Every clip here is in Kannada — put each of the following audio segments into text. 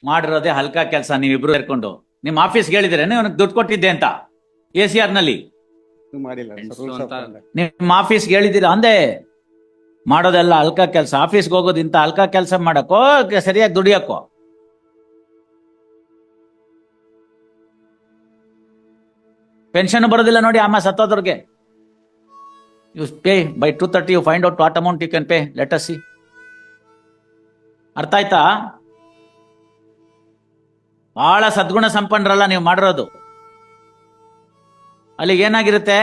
ಮಾಡಿರೋದೇ ಹಲ್ಕಾ ಕೆಲಸ. ನೀವಿಬ್ರು ಸೇರ್ಕೊಂಡು ನಿಮ್ಮ ಆಫೀಸ್ಗೆ ಹೇಳಿದ್ರೇನೆ ಅವನಿಗೆ ದುಡ್ಡು ಕೊಟ್ಟಿದ್ದೆ ಅಂತ ACR ನಲ್ಲಿ ಮಾಡಿಲ್ಲ ನಿಮ್ಮ ಆಫೀಸ್ಗೆ ಹೇಳಿದ್ದೀರಾ ಅಂದೆ. ಮಾಡೋದೆಲ್ಲ ಹಲ್ಕಾ ಕೆಲಸ. ಆಫೀಸ್ಗೆ ಹೋಗೋದು ಇಂತ ಹಲ್ಕಾ ಕೆಲಸ ಮಾಡಕ್ಕೋ ಸರಿಯಾಗಿ ದುಡಿಯಕ್ಕೋ? ಪೆನ್ಷನ್ ಬರೋದಿಲ್ಲ ನೋಡಿ ಆಮೇಲೆ ಸತ್ತೋದ್ರಿಗೆ. You pay by 2:30 you find out what amount you can pay. Let us see. ಅರ್ಥ ಆಯ್ತಾ? ಬಹಳ ಸದ್ಗುಣ ಸಂಪನ್ನರಲ್ಲ ನೀವು ಮಾಡಿರೋದು. ಅಲ್ಲಿಗೆ ಏನಾಗಿರುತ್ತೆ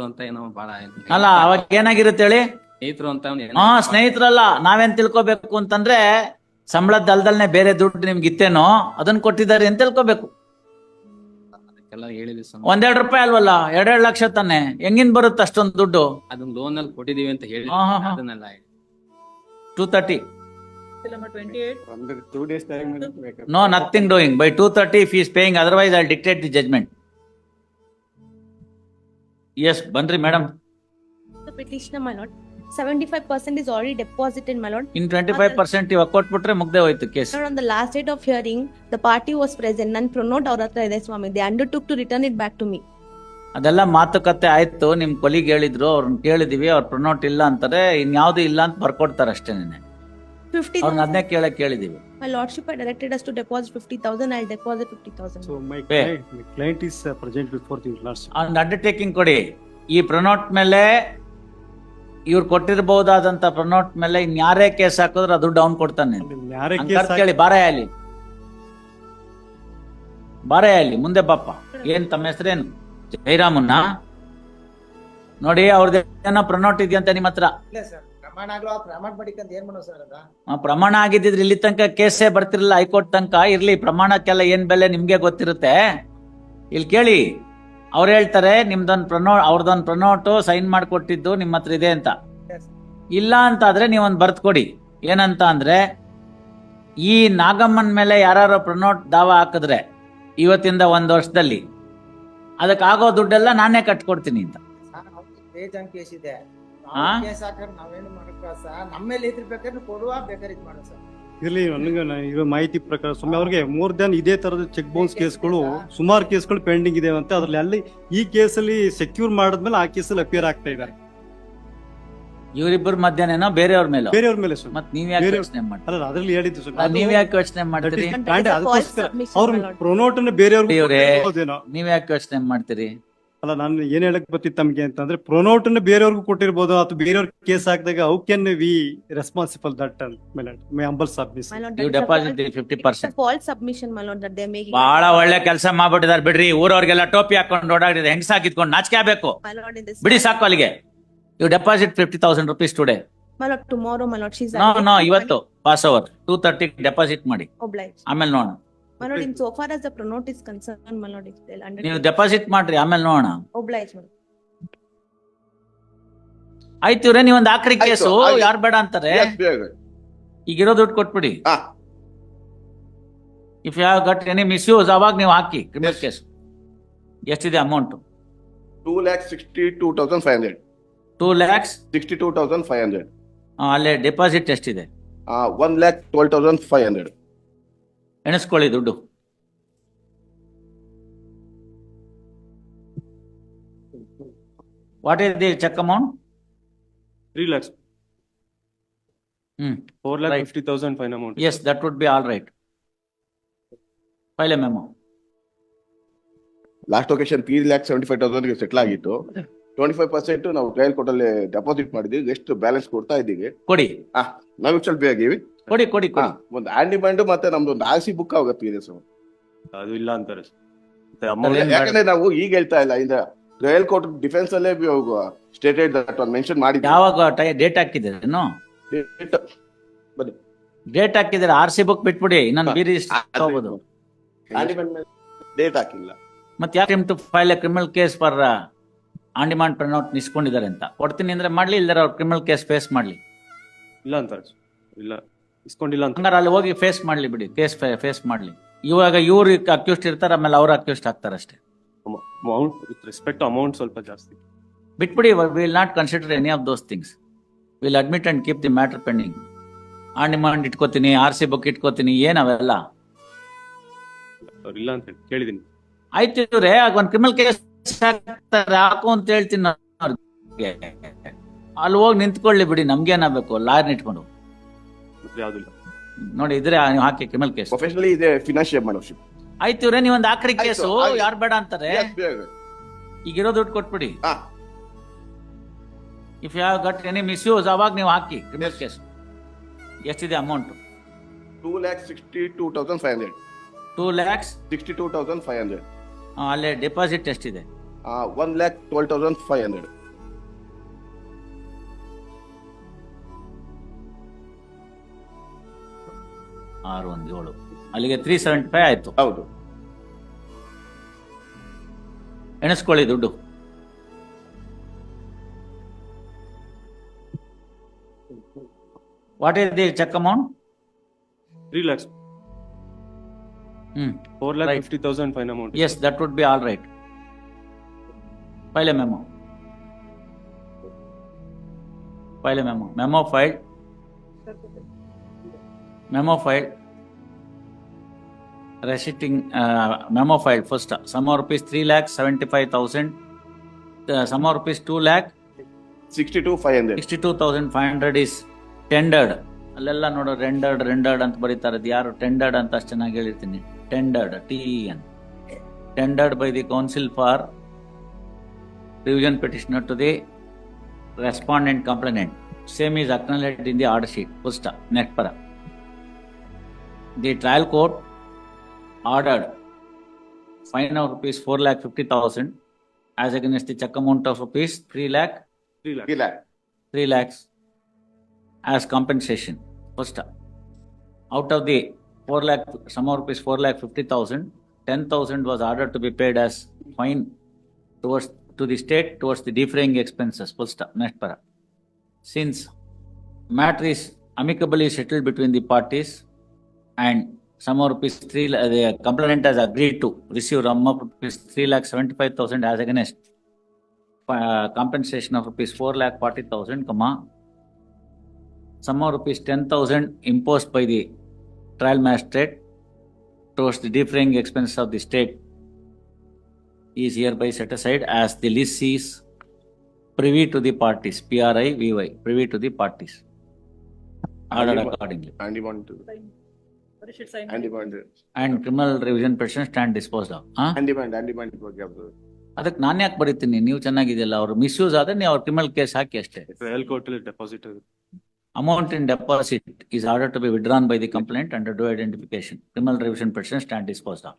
ಅಂತ ಏನೋ ಬಾಳ ಅಲ್ಲ, ಅವಾಗ ಏನಾಗಿರುತ್ತೆ ಹೇಳಿ? ಸ್ನೇಹಿತರು ಅಂತ ಸ್ನೇಹಿತರಲ್ಲ. ನಾವೇನ್ ತಿಳ್ಕೊಬೇಕು ಅಂತಂದ್ರೆ ಸಂಬಳದ ಅಲ್ದಲ್ನೆ ಬೇರೆ ದುಡ್ಡು ನಿಮ್ಗೆ ಇತ್ತೇನೋ ಅದನ್ನ ಕೊಟ್ಟಿದ್ದಾರೆ ಅಂತ ತಿಳ್ಕೊಬೇಕು. ಅದಕ್ಕೆಲ್ಲ ಹೇಳಿದ್ವಿ ಸರ್. 1-2 ರೂಪಾಯಿ ಅಲ್ವಲ್ಲ, 2 ಲಕ್ಷ ತಾನೆ. ಹೆಂಗಿನ್ ಬರುತ್ತೆ ಅಷ್ಟೊಂದು ದುಡ್ಡು? ಅದನ್ನ ಲೋನ್ ಅಲ್ಲಿ ಕೊಟ್ಟಿದೀವಿ ಅಂತ ಹೇಳಿ ಅದನ್ನೆಲ್ಲ 2:30. 2 days time No, nothing doing. By 2:30 if he is paying, otherwise I'll dictate the judgment. Yes, Bandri madam. The petitioner, my lord, 75% is already deposited, my lord. In 25% you account putre mugde hoytu case. Sir, on the last date of hearing, the party was present. None pronote our hatra ಇದೆ ಸ್ವಾಮಿ. They undertook to return it back to me. ಅದೆಲ್ಲ ಮಾತುಕತೆ ಆಯ್ತು. ನಿಮ್ ಕೊಲಿಗೆ ಹೇಳಿದ್ರು, ಅವ್ರನ್ನ ಕೇಳಿದಿವಿ, ಅವ್ರ ಪ್ರೊನೋಟ್ ಇಲ್ಲ ಅಂತಾರೆ. ಇನ್ಯಾವುದು ಇಲ್ಲ ಅಂತ ಬರ್ಕೊಡ್ತಾರೆ ಅಷ್ಟೇ. ನೆನೆ 50,000. ಅವ್ರನ್ನ ಅದನ್ನೇ ಕೇಳಿದೀವಿ. My lordship had directed us to deposit 50,000. I'll deposit 50,000. So my Pay. client is present before the last. ಅವ್ನ ಅಂಡರ್ಟೇಕಿಂಗ್ ಕೊಡಿ. ಈ ಪ್ರೊನೋಟ್ ಮೇಲೆ ಇವ್ರು ಕೊಟ್ಟಿರಬಹುದಾದಂತ ಪ್ರೊನೋಟ್ ಮೇಲೆ ಇನ್ಯಾರೇ ಕೇಸ್ ಹಾಕಿದ್ರೆ ಅದು ಡೌನ್ ಕೊಡ್ತಾನೆ. ಯಾರೇ ಕೇಳಿ ಬಾರೇ ಅಲ್ಲಿ ಮುಂದೆ ಬಾಪ. ಏನ್ ತಮ್ಮ ಹೆಸರೇನು? ಜೈರಾಮನ್ನ ನೋಡಿ. ಅವ್ರದ್ದೇನೋ ಪ್ರೊನೋಟ್ ಇದೆಯಂತ ನಿಮ್ಮ ಹತ್ರ. ಪ್ರಮಾಣ ಆಗಿದ್ದಿದ್ರೆ ಇಲ್ಲಿ ತನಕ ಕೇಸೇ ಬರ್ತಿರ್ಲಿಲ್ಲ. ಹೈಕೋರ್ಟ್ ತನಕ ಇರ್ಲಿ. ಪ್ರಮಾಣಕ್ಕೆಲ್ಲ ಏನ್ ಬೆಲೆ ನಿಮ್ಗೆ ಗೊತ್ತಿರುತ್ತೆ. ಇಲ್ಲಿ ಕೇಳಿ, ಅವ್ರು ಹೇಳ್ತಾರೆ ನಿಮ್ದೊಂದು ಅವ್ರದೊಂದು ಪ್ರೊನೋಟು ಸೈನ್ ಮಾಡಿಕೊಟ್ಟಿದ್ದು ನಿಮ್ಮ ಹತ್ರ ಇದೆ ಅಂತ. ಇಲ್ಲ ಅಂತ ಆದ್ರೆ ನೀವೊಂದು ಬರ್ತ್ ಕೊಡಿ. ಏನಂತ ಅಂದ್ರೆ, ಈ ನಾಗಮ್ಮನ ಮೇಲೆ ಯಾರು ಪ್ರೊನೋಟ್ ದಾವ ಹಾಕಿದ್ರೆ ಇವತ್ತಿಂದ 1 ವರ್ಷದಲ್ಲಿ ಅದಕ್ಕಾಗೋ ದುಡ್ಡೆಲ್ಲ ನಾನೇ ಕಟ್ಕೊಡ್ತೀನಿ ಅಂತ. ಕೇಸ್ ಇದೆ. ಕೇಸ್ ಹಾಕರ್ ನಾವೇನು ಮಾಡಕ್ಕ ಸರ್? ನಮ್ಮ ಮೇಲೆ ಇದ್ರ ಬೇಕಾದ್ರೆ ಕೊಡುವ, ಬೇಕಾದ್ರೆ ಇದು ಮಾಡೋ ಸರ್. ಇರ್ಲಿ, ನನಗೆ ಇರೋ ಮಾಹಿತಿ ಪ್ರಕಾರ ಸುಮ್ಮನೆ ಅವ್ರಿಗೆ ಮೋರ್ ದನ್ ಇದೇ ತರದ ಚೆಕ್ ಬೌನ್ಸ್ ಕೇಸ್ಗಳು ಸುಮಾರು ಕೇಸ್ಗಳು ಪೆಂಡಿಂಗ್ ಇದೆ ಅಂತ. ಅದ್ರಲ್ಲಿ ಅಲ್ಲಿ ಈ ಕೇಸಲ್ಲಿ ಸೆಕ್ಯೂರ್ ಮಾಡಿದ್ಮೇಲೆ ಆ ಕೇಸಲ್ಲಿ ಅಪಿಯರ್ ಆಗ್ತಾ ಇದ್ದಾರೆ. ಇವರಿಬ್ಬರ ಮಧ್ಯಾಹ್ನ ಬೇರೆಯವ್ರ ಮೇಲೆ ಸರ್. ಮತ್ ನೀವ್ ಯಾಕೆ ಯೋಚನೆ ಮಾಡ್ತೀರಿ? ಅಲ್ಲ, ಅದ್ರಲ್ಲಿ ಹೇಳಿದ್ದು ಸರ್. ನೀವ್ ಯಾಕೆ ಯೋಚನೆ ಮಾಡ್ತೀರಿ? ಅವ್ರ ಪ್ರೊನೋಟ್ ಅನ್ನ ಬೇರೆಯವ್ರಿಗೆ ನೀವ್ ಯಾಕೆ ಯೋಚನೆ ಮಾಡ್ತೀರಿ? ಅಲ್ಲ, ನಾನು ಏನ್ ಹೇಳಕ್ ಬರ್ತಿತ್ತು ತಮ್ಗೆ ಅಂತಂದ್ರೆ, ಪ್ರೊನೋಟ್ ಅನ್ನ ಬೇರೆಯವ್ರಿಗೂ ಕೊಟ್ಟಿರ್ಬೋದು ಅಥವಾ ಬೇರೆಯವ್ರ ಕೇಸ್ ಹಾಕಿದಾಗ how can we responsible that my humble submission. You deposit 50%. False submission, my lord, that they are making. ಬಹಳ ಒಳ್ಳೆ ಕೆಲಸ ಮಾಡ್ಬಿಟ್ಟಿದ್ದಾರೆ ಬಿಡ್ರಿ. ಊರವ್ರಿಗೆಲ್ಲ ಟೋಪಿ ಹಾಕೊಂಡು ಓಡಾಡಿದ್ರೆ ಹೆಂಗಸಾಗಿದ್ಕೊಂಡು ನಾಚಿಕೆ ಆಗ್ಬೇಕು. My lord, in this. ಬಿಡಿ ಸಾಕು ಅಲ್ಲಿಗೆ. You deposit 50,000 rupees today. My lord, tomorrow, my lord, she's. No ಇವತ್ತು ಪಾಸ್ ಓವರ್ 2:30 ಡೆಪಾಸಿಟ್ ಮಾಡಿ. Obliged. ಆಮೇಲೆ ನೋಡೋಣ. My lord, in so far as the pronote is concerned, my lord, if they'll undertake. ನೀವು ಡೆಪಾಸಿಟ್ ಮಾಡ್ರಿ, ಆಮೇಲೆ ನೋಡೋಣ. Obliged, my lord. ಆಯ್ತು ಇವ್ರೆ, ನೀವೊಂದು ಆಕ್ರಿ ಕೇಸು ಯಾರು ಬೇಡ ಅಂತಾರೆ. ಈಗಿರೋ ದುಡ್ಡು ಕೊಟ್ಬಿಡಿ. If you have got any misuse ಅವಾಗ ನೀವು ಹಾಕಿ ಕ್ರಿಮಿನಲ್ ಕೇಸ್. ಎಷ್ಟಿದೆ ಅಮೌಂಟ್? 2,62,500. 2,62,500. ಅಲ್ಲೇ ಡೆಪಾಸಿಟ್ ಎಷ್ಟಿದೆ? 1,12,500. ಎಣಿಸ್ಕೊಳ್ಳಿ ದುಡ್ಡು. What is the cheque amount? 3 lakhs. 4,50,000 fine amount. Yes, that would be all right. File a memo. Last occasion 3,75,000 settle ಆಗಿತ್ತು. 25% ನಾವು ಟ್ರಯಲ್ ಕೋರ್ಟ್ ಅಲ್ಲಿ ಡೆಪಾಸಿಟ್ ಮಾಡಿದ್ವಿ. ಎಷ್ಟು ಬ್ಯಾಲೆನ್ಸ್ ಕೊಡ್ತಾ ಇದ್ದೀವಿ. ಕೊಡಿ. ನಾವು ಸ್ವಲ್ಪ ಬೇಗಿವಿ. ಕೊಡಿ. ಒಂದು ಆಂಡಿಮೆಂಟ್ ಮತ್ತೆ ನಮ್ದು ಒಂದು RC ಬುಕ್ ಆಗುತ್ತೆ ಸರ್. ಅದು ಇಲ್ಲ ಅಂತಾರೆ. ಯಾಕಂದ್ರೆ ನಾವು ಈಗ ಹೇಳ್ತಾ ಇಲ್ಲ, ಇಂದ ಟ್ರಯಲ್ ಕೋರ್ಟ್ ಡಿಫೆನ್ಸ್ ಅಲ್ಲೇ ಸ್ಟೇಟೆಡ್ ದಟ್ ಒನ್ ಮೆನ್ಷನ್ ಮಾಡಿದ್ವಿ. ಯಾವಾಗ ಡೇಟ್ ಹಾಕಿದ್ರೆ ಡೇಟ್ ಹಾಕಿದ್ರೆ RC ಬುಕ್ ಬಿಟ್ಬಿಡಿ. ಇನ್ನೊಂದು ಬೀರಿ ತಗೋಬಹುದು. ಡೇಟ್ ಹಾಕಿಲ್ಲ. ಮತ್ತೆ ಯಾಕೆ to file a criminal case for on demand pronote ನಿಸ್ಕೊಂಡಿದ್ದಾರೆ ಅಂತ ಕೊಡ್ತೀನಿ ಅಂದ್ರೆ ಮಾಡ್ಲಿ, ಇಲ್ದಾರ ಅವ್ರು ಕ್ರಿಮಿನಲ್ ಕೇಸ್ ಫೇಸ್ ಮಾಡ್ಲಿ. ಇಲ್ಲ ಅಂತಾರೆ. ಇಲ್ಲ ಇಸ್ಕೊಂಡಿಲ್ಲ ಅಂತ ಹಂಗಾರೆ ಅಲ್ಲಿ ಹೋಗಿ ಫೇಸ್ ಮಾಡ್ಲಿ ಬಿಡಿ. ಕೇಸ್ ಫೇಸ್ ಮಾಡ್ಲಿ. ಇವಾಗ ಇವ್ರು ಅಕ್ಯೂಸ್ಡ್ ಇರ್ತಾರೆ, ಆಮೇಲೆ ಅವ್ರು ಅಕ್ಯೂಸ್ಡ್ ಆಗ್ತಾರೆ ಅಷ್ಟೇ. ಅಮೌಂಟ್ ವಿತ್ ರೆಸ್ಪೆಕ್ಟ್ ಅಮೌಂಟ್ ಸ್ವಲ್ಪ ಜಾಸ್ತಿ ಬಿಟ್ಬಿಡಿ. Will not consider any of those things. Will admit and keep the matter pending. On demand ಇಟ್ಕೋತೀನಿ, RC ಬುಕ್ ಇಟ್ಕೋತೀನಿ, ಏನವೆಲ್ಲ ಅವ್ರು ಇಲ್ಲ ಅಂತ ಹೇಳಿ ಕೇಳಿದೀನಿ. ಆಯ್ತು ಇವ್ರೆ ಒಂದ್ ಕ್ರಿಮಿನಲ್ ಕೇಸ್ ಹಾಕ್ತಾರೆ ಹಾಕು ಅಂತ ಹೇಳ್ತೀನಿ ಅವ್ರಿಗೆ. ಅಲ್ಲಿ ಹೋಗಿ ನಿಂತ್ಕೊಳ್ಳಿ ಬಿಡಿ, ನಮ್ಗೇನಾಗಬೇಕು ಲಾಯರ್ನ ಇಟ್ಕೊಂಡು. ಮತ್ತೆ ಯಾವ್ದಿಲ್ಲ. ನೋಡಿ ಇದ್ರೆ ನೀವು ಹಾಕಿ ಕ್ರಿಮಿನಲ್ ಕೇಸ್. ಪ್ರೊಫೆಷನಲಿ ಇದೆ ಫಿನಾನ್ಷಿಯಲ್ ಮೆಂಬರ್ಶಿಪ್. ಆಯ್ತು ಇವ್ರೆ ನೀವೊಂದು ಆಕ್ರಿ ಆಯ್ತು, ಕೇಸು ಆಯ್ತು. ಯಾರು ಬೇಡ ಅಂತಾರೆ, ಈಗಿರೋ ದುಡ್ಡು ಕೊಟ್ಬಿಡಿ. ಹಾ. If you have got any misuse ಅವಾಗ ನೀವು ಹಾಕಿ ಕ್ರಿಮಿನಲ್ ಕೇಸ್. ಎಷ್ಟಿದೆ ಅಮೌಂಟ್? 2,62,500. 2 lakhs 62,500. ಅಲ್ಲೇ ಡೆಪಾಸಿಟ್ ಎಷ್ಟಿದೆ? 1,12,500. ಆರು 1 7 ಅಲ್ಲಿಗೆ 375 ಆಯ್ತು. ಹೌದು. ಎಣಿಸ್ಕೊಳ್ಳಿ ದುಡ್ಡು. What is the cheque amount? 3 lakhs. 4,50,000 fine amount. Yes, that would be all right. File a memo. File a memo. Memo filed. Memo filed. Receipting memo filed first. Sum of rupees 3,75,000. Sum of rupees 62,500. 2,62,500 is tendered. ಅಲ್ಲೆಲ್ಲ ನೋಡೋ ರೆಂಡರ್ಡ್ ಅಂತ ಬರೀತಾರೆ. ಯಾರು ಟೆಂಡರ್ಡ್ ಅಂತ ಅಷ್ಟು ಚೆನ್ನಾಗಿ ಹೇಳಿರ್ತೀನಿ. Tendered, TEN. Tendered by the council for revision petitioner to the respondent complainant. Same is acknowledged in the order sheet. Full stop. Next para. The trial court ordered fine of rupees 4,50,000 as against the check amount of rupees 3 lakh 3 lakhs as compensation. Full stop. Out of the 4 lakh, sum of rupees 4,50,000, 10,000 was ordered to be paid as fine to the state towards the defraying expenses. Full stop. Next para. Since matter is amicably settled between the parties and sum of rupees 3 lakh, the complainant has agreed to receive sum of rupees 3,75,000 as against compensation of rupees 4,40,000, sum of rupees 10,000 imposed by the trial magistrate towards the defraying expenses of the state is hereby set aside as the list is privy to the parties. PRI VY privy to the parties. Ordered accordingly. And criminal revision petition stand disposed of. ಅದಕ್ಕೆ ನಾನು ಯಾಕೆ ಬರೀತೀನಿ? ನೀವು ಚೆನ್ನಾಗಿದೆಯಲ್ಲ. ಅವ್ರು ಮಿಸ್ಯೂಸ್ ಆದ್ರೆ ನೀವು ಅವ್ರ ಕ್ರಿಮಿನಲ್ ಕೇಸ್ ಹಾಕಿ ಅಷ್ಟೇ. ಟ್ರಯಲ್ ಕೋರ್ಟ್ ಅಲ್ಲಿ deposit. Amount in deposit is ordered to be withdrawn by the complainant under due identification. Criminal revision petition stand disposed of.